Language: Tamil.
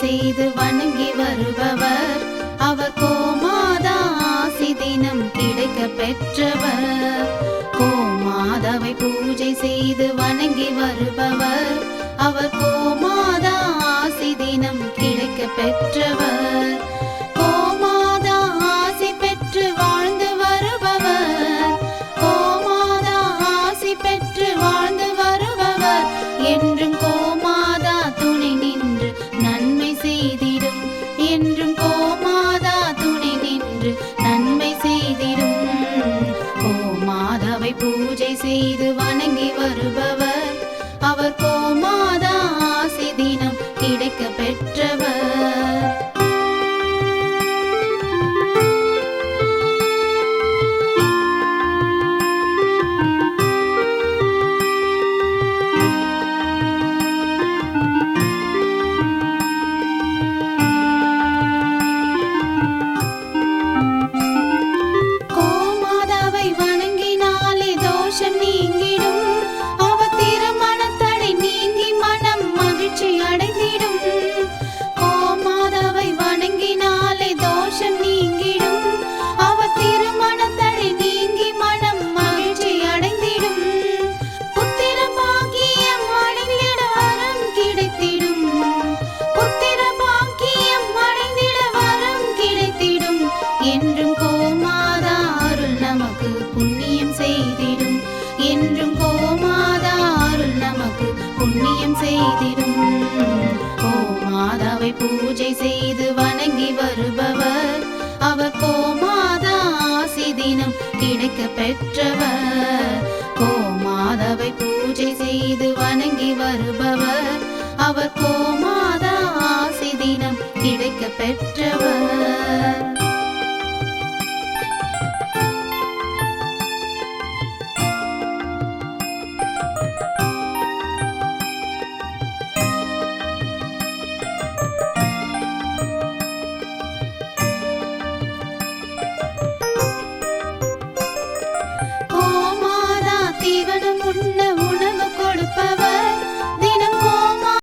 செய்து வணங்கி வருபவர் அவர் கோமாதா ஆசி தினம் கிடைக்க பெற்றவர். கோமாதாவை பூஜை செய்து வணங்கி வருபவர் அவர் கோமாதா ஆசி தினம் கிடைக்க பெற்றவர். கோமாதா ஆசி பெற்று வாழ்ந்து வருபவர் கோமாதா ஆசி பெற்று வாழ்ந்து வருபவர் என்றும் கோமாதா துணை நின்று நன்மை செய்திடும். என்றும் கோமாதா துணை நின்று நன்மை செய்திடும். கோமாதாவை பூஜை செய்து வணங்கி வருபவர் அவர் கோமாதா ஆசி தினம் கிடைக்க பெற்றவர். கோமாதாவை வணங்கினாலே தோஷம் நீங்கிடும். அவர் திருமணத்தடை நீங்கி மனம் மகிழ்ச்சி அடைந்திடும். கோமாதாவை வணங்கினாலே தோஷம் நீங்கிடும். அவர் திருமணத்தடை நீங்கி மனம் மகிழ்ச்சி அடைந்திடும். புத்திர பாக்கியம் அடைந்திட வரம் கிடைத்திடும். புத்திர பாக்கியம் அடைந்திட வரம் கிடைத்திடும். என்றும் கோமாதா அருள் நமக்கு புண்ணியம் செய்திடும். என்றும் கோமாதா அருள் நமக்கு புண்ணியம் செய்திடும். கோமாதாவை பூஜை செய்து வணங்கி வருபவர் அவர் கோமாதா ஆசி தினம் கிடைக்க பெற்றவர். கோமாதாவை பூஜை செய்து வணங்கி வருபவர் அவர் கோமாதா ஆசி தினம் கிடைக்க பெற்றவர்.